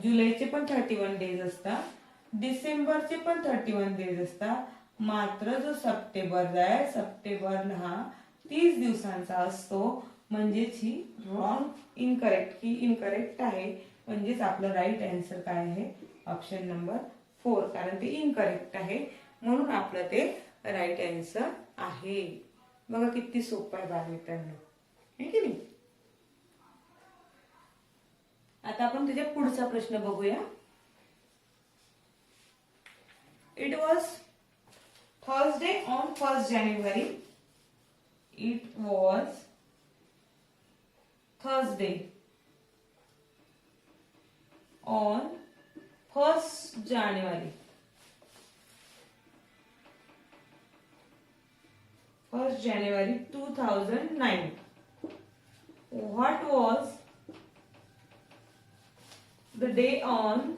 जुलैचे पण 31 डेज असतात, डिसेंबरचे पण 31 डेज असतात. मात्र जो सप्टेंबर आहे, सप्टेंबर हा 30 दिवसांचा असतो. म्हणजेच ही रॉंग इनकरेक्ट आहे. म्हणजेच आपलं राईट आन्सर काय आहे, ऑप्शन नंबर 4, कारण ते इनकरेक्ट आहे म्हणून आपलं ते राईट आन्सर आहे. बघा किती सोपं आहे बालमित्रांनो, आहे की नाही. आता आपण त्याच्या पुढचा प्रश्न बघूया. It was Thursday on 1st January. It was Thursday on 1st January. 1st January 2009. What was the day on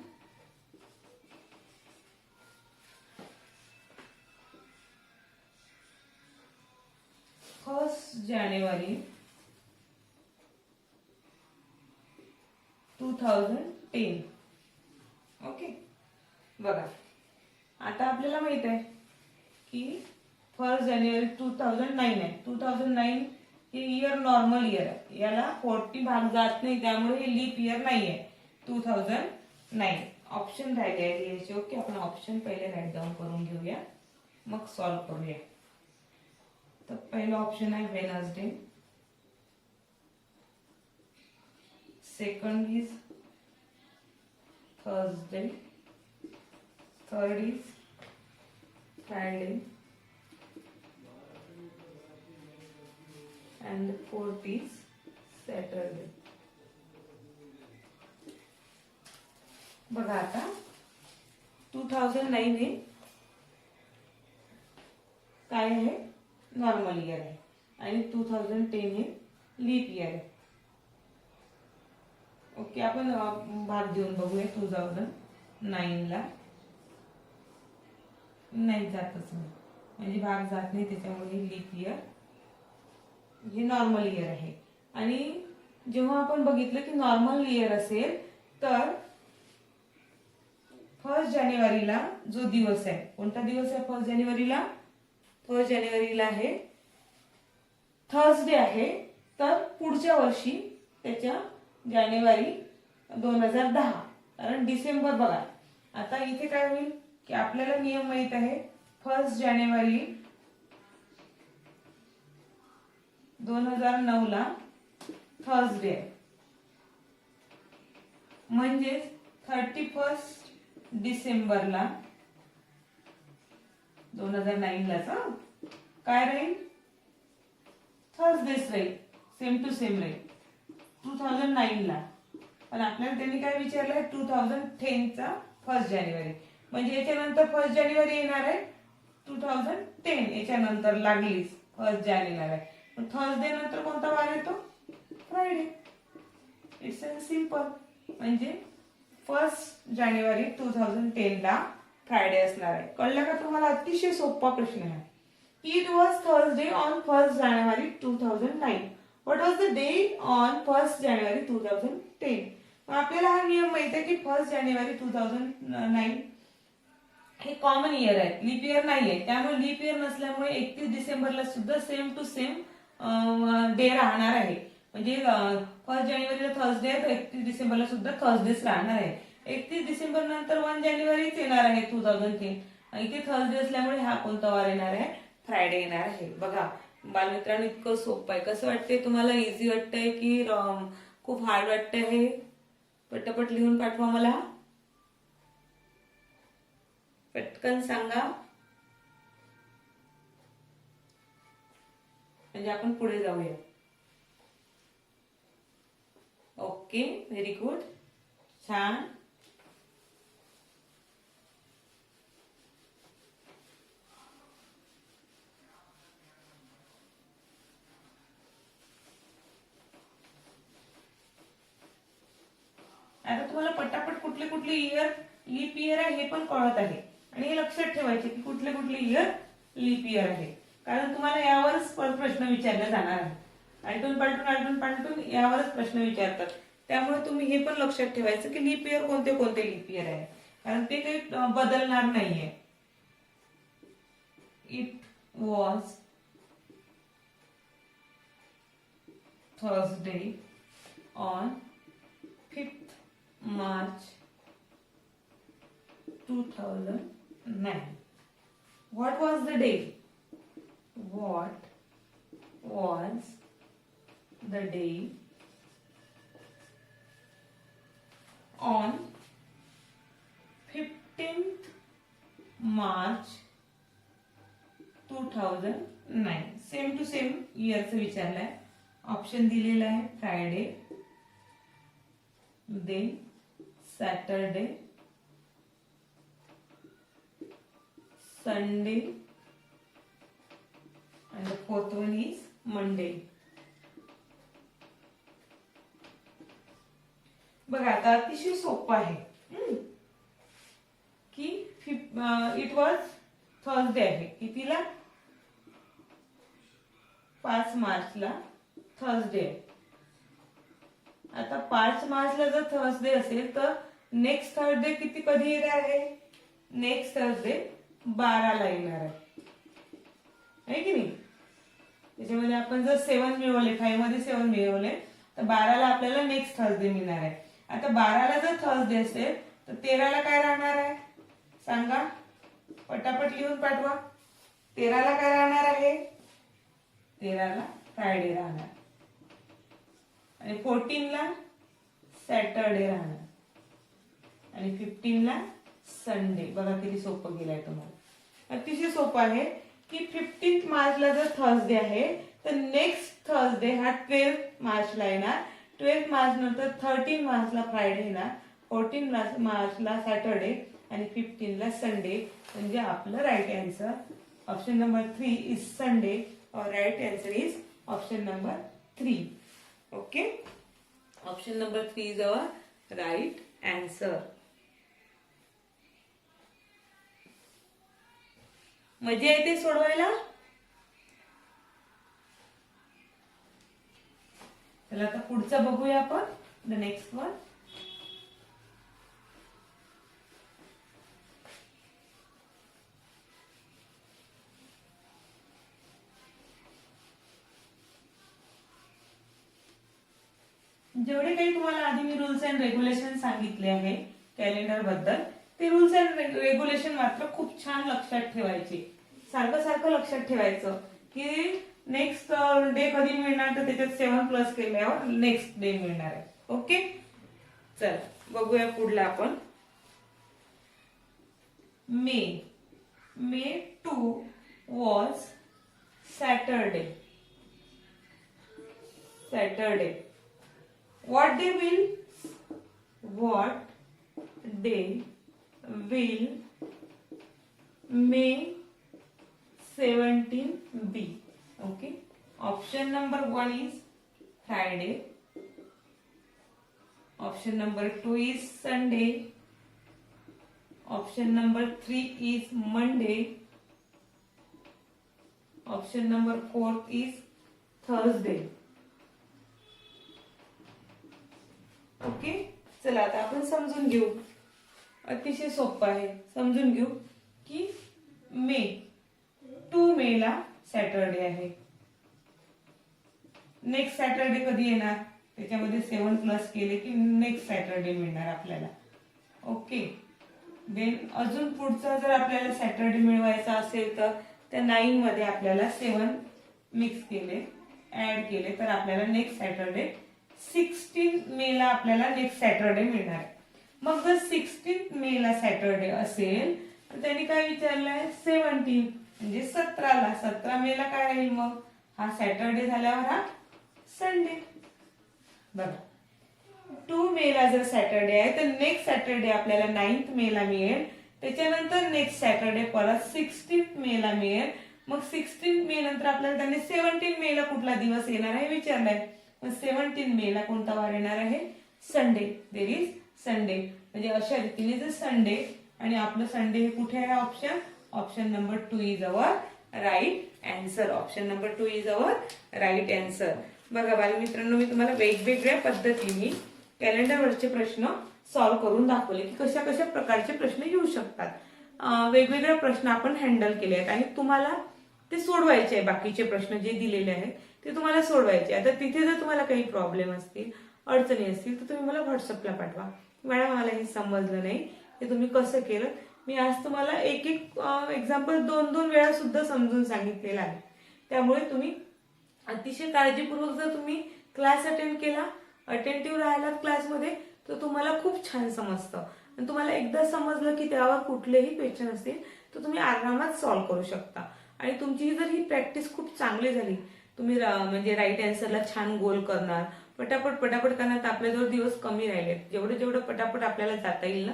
1st January 2010. Okay, बघा आता आपल्याला माहित आहे की 1st January 2009 आहे. 2009 हे इयर नॉर्मल इयर आहे, याला 40 भाग जात नाही, त्यामुळे हे लीप इयर नाही आहे. 2009 ऑप्शन राहिले आहे लिहायचे. ओके, आपण ऑप्शन पहिले राईट डाऊन करून घेऊया, मग सॉल्व्ह करूया. तर पहिला ऑप्शन आहे Wednesday, second is Thursday, third is Friday, and the fourth is Saturday. बघा आता 2009 हे काय आहे, नॉर्मल इयर आहे, आणि 2010 हे लीप इयर आहे. ओके, आपण भाग देऊन बघूया. 2009 ला नाही जातच नाही, म्हणजे भाग जात नाही, त्याच्यामुळे लीप इयर हे नॉर्मल इयर आहे. आणि जेव्हा आपण बघितलं की नॉर्मल इयर असेल तर 1st जानेवारीला जो दिवस आहे, कोणता दिवस आहे 1st जानेवारीला? 1st जानेवारीला आहे थर्सडे आहे, तर पुढच्या वर्षी त्याच्या जानेवारी 2010, कारण डिसेंबर बघा. आता इथे काय होईल की आपल्याला नियम माहित आहे, 1st जानेवारी 2009 ला थर्सडे आहे, म्हणजेच 31 डिसेंबरला 2009 लाच काय राहील, थर्सडेच राहील, सेम टू सेम राहील 2009 ला. पण आपल्याला त्यांनी काय विचारलंय, 2010 चा 1st जानेवारी, म्हणजे याच्यानंतर 1st जानेवारी येणार आहे 2010, याच्यानंतर लागलीच 1st जानेवारी आहे. थर्सडे नंतर कोणता वार येतो, फ्रायडे. इट्स अ सिंपल, म्हणजे 1st जानेवारी 2010 ला फ्रायडे असणार आहे. कळलं का तुम्हाला? अतिशय सोपा प्रश्न आहे. It was Thursday on 1st January 2009. What was the day on 1st January 2010? आपल्याला हा नियम माहित आहे की 1st January 2009 हे कॉमन इयर आहे, लीप इयर नाहीये. त्यामुळे लीप इयर नसल्यामुळे 31 डिसेंबरला सुद्धा सेम टू सेम डे राहणार आहे. म्हणजे 1st जानेवारीला थर्सडे आहे, तर 31 डिसेंबरला सुद्धा थर्सडेच राहणार आहे. 31 डिसेंबर नंतर 1 जानेवारीच येणार आहे 2010. इथे थर्सडे असल्यामुळे हा कोणता वार येणार आहे, फ्रायडे येणार आहे. बघा बालमित्रांनो, इतकं सोपं आहे. कसं वाटतंय तुम्हाला? इझी वाटतंय की खूप हार्ड वाटतंय? हे पटपट लिहून पाठवा मला, पटकन सांगा, म्हणजे आपण पुढे जाऊया. ओके, व्हेरी गुड, छान. आता तुम्हाला पटापट कुठले कुठले इयर लीप इयर आहे हे पण कळत आहे आणि हे लक्षात ठेवायचे की कुठले कुठले इयर लीप इयर आहे, कारण तुम्हाला यावरच प्रश्न विचारले जाणार आहे. आलटून पालटून यावरच प्रश्न विचारतात. त्यामुळे तुम्ही हे पण लक्षात ठेवायचं की लीप इयर कोणते कोणते लीप इयर आहे, कारण ते काही बदलणार नाहीये. It was Thursday on 5th March 2009. What was the day? What was the day on 15th March 2009? Same to same इयरचं विचारलंय. ऑप्शन दिलेला आहे Friday, then Saturday, Sunday, and the fourth one is Monday. बघा आता अतिशय सोपं आहे की इट वॉज थर्सडे आहे. कितीला? 5 मार्चला थर्सडे आहे. आता 5 मार्चला जर थर्सडे असेल तर नेक्स्ट थर्सडे कधी येणार आहे? नेक्स्ट थर्सडे 12ला येणार आहे की नाही? त्याच्यामध्ये आपण जर 7 मिळवले, 5 मध्ये 7 मिळवले तर 12ला आपल्याला नेक्स्ट थर्सडे मिळणार आहे. आता 12ला जर थर्सडे असेल तर 13ला काय राहणार आहे सांगा, पटापट लिहून पाठवा. 13ला काय राहणार आहे? 13ला फ्रायडे राहणार आणि 14ला सॅटरडे राहणार आणि 15ला संडे. बघा किती सोपं गेलंय तुम्हाला. अतिशय सोपं आहे की 15th मार्चला जर थर्सडे आहे तर नेक्स्ट थर्सडे हा 12th मार्चला येणार. 12th मार्च नंतर 13 मार्चला फ्रायडे येणार, 14 मार्चला सॅटरडे आणि 15ला संडे. म्हणजे आपलं right answer option number 3 is Sunday. और right answer is option number 3. Okay, option number 3 is our right answer. मजा येते सोडवायला? चला आता पुढचं बघूया आपण. The next one. जेवढे काही तुम्हाला आधी मी रूल्स अँड रेग्युलेशन सांगितले आहे कॅलेंडर बद्दल, ते रूल्स अँड रेग्युलेशन मात्र खूप छान लक्षात ठेवायचे. सारखं सारखं लक्षात ठेवायचं की नेक्स्ट डे कधी मिळणार तर त्याच्यात 7 प्लस केल्यावर नेक्स्ट डे मिळणार आहे. ओके, चल बघूया पुढला आपण. मे 2 was Saturday. What day will May 17 be? Okay. Option number 1 is Friday. Option number 2 is Sunday. Option number 3 is Monday. Option number 4 is Thursday. Okay, चला आता आपण समजून घेऊ. अतिशय सोपं आहे, समजून घेऊ की मे 2 मेला सॅटरडे आहे. नेक्स्ट सॅटरडे कधी येणार? त्याच्यामध्ये 7 प्लस केले की नेक्स्ट सॅटरडे मिळणार आपल्याला. ओके, देन अजून पुढचा जर आपल्याला सॅटरडे मिळवायचा असेल तर त्या 9 मध्ये आपल्याला 7 मिक्स केले, ऍड केले तर आपल्याला नेक्स्ट सॅटरडे 16 मेला आपल्याला नेक्स्ट सॅटरडे मिळणार. मग जर 16 मेला सॅटरडे असेल तर त्यांनी काय विचारलंय? 17 म्हणजे 17ला. 17 मेला काय राहील मग? हा सॅटरडे झाल्यावर हा संडे. बघा, 2 मेला जर सॅटरडे आहे तर नेक्स्ट सॅटरडे आपल्याला 9th मेला मिळेल. त्याच्यानंतर नेक्स्ट सॅटरडे परत 16th मेला मिळेल. मग 16 मे नंतर आपल्याला त्यांनी 17 मेला कुठला दिवस येणार आहे विचारलाय. 17 मेला कोणता वार येणार आहे? संडे. There is Sunday. म्हणजे अशा रीतीने जर संडे आणि आपलं संडे हे कुठे आहे option number 2 is our right answer. Option number 2 is our right answer. बघा बालमित्रांनो, मी तुम्हाला वेगवेगळ्या पद्धतीने कॅलेंडरवरचे प्रश्न सॉल्व्ह करून दाखवले की कशा कशा प्रकारचे प्रश्न येऊ शकतात. वेगवेगळे प्रश्न आपण हँडल केले आहेत आणि तुम्हाला ते सोडवायचे आहे. बाकीचे प्रश्न जे दिलेले आहेत ते तुम्हाला सोडवायचे. आता तिथे जर तुम्हाला काही प्रॉब्लेम असतील, अडचणी असतील, तर तुम्ही मला व्हॉट्सअपला पाठवा. मॅडम मला हे समजलं नाही, हे तुम्ही कसं केलं. मी आज तुम्हाला एक एक एक्झाम्पल 2-2 वेळा सुद्धा समजून सांगितलेलं आहे. त्यामुळे तुम्ही अतिशय काळजीपूर्वक जर तुम्ही क्लास अटेंड केला, अटेंटिव्ह राहिलात क्लासमध्ये, तर तुम्हाला खूप छान समजतं. आणि तुम्हाला एकदा समजलं की त्यावर कुठलेही क्वेश्चन असतील तर तुम्ही आरामात सॉल्व्ह करू शकता. आणि तुमची जर ही प्रॅक्टिस खूप चांगली झाली, तुम्ही म्हणजे राईट अँसरला छान गोल करणार, पटापट करणार, तर आपल्याजवळ दिवस कमी राहिले. जेवढं पटापट आपल्याला जाता येईल ना,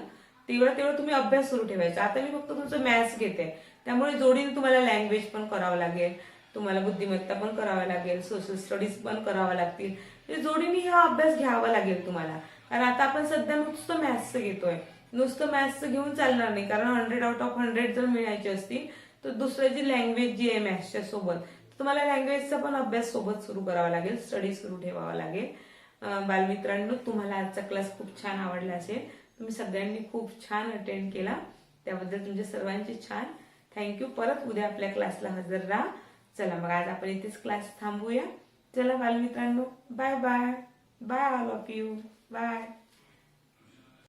तेवढं तुम्ही अभ्यास सुरू ठेवायचा. आता मी फक्त तुमचं मॅथ्स घेते, त्यामुळे जोडीने तुम्हाला लँग्वेज पण करावं लागेल, तुम्हाला बुद्धिमत्ता पण करावं लागेल, सोशल स्टडीज पण करावं लागतील. जोडीने हा अभ्यास घ्यावा लागेल तुम्हाला. कारण आता आपण सध्या नुसतं मॅथ्सचं घेतोय. नुसतं मॅथ्सचं घेऊन चालणार नाही, कारण 100 आउट ऑफ 100 जर मिळायचे असतील तर दुसऱ्याची लँग्वेज जी आहे मॅथ्सच्या सोबत, तुम्हाला लँग्वेजचा पण अभ्यास सोबत सुरू करावा लागेल, स्टडी सुरू ठेवावा लागेल. बालमित्रांनो, तुम्हाला आजचा क्लास खूप छान आवडला असेल. तुम्ही सगळ्यांनी खूप छान अटेंड केला, त्याबद्दल तुमचे सर्वांचे छान थँक्यू. परत उद्या आपल्या क्लासला हजर राहा. चला मग आज आपण इथेच क्लास थांबूया. चला बालमित्रांनो, bye bye. Bye all of you. Bye.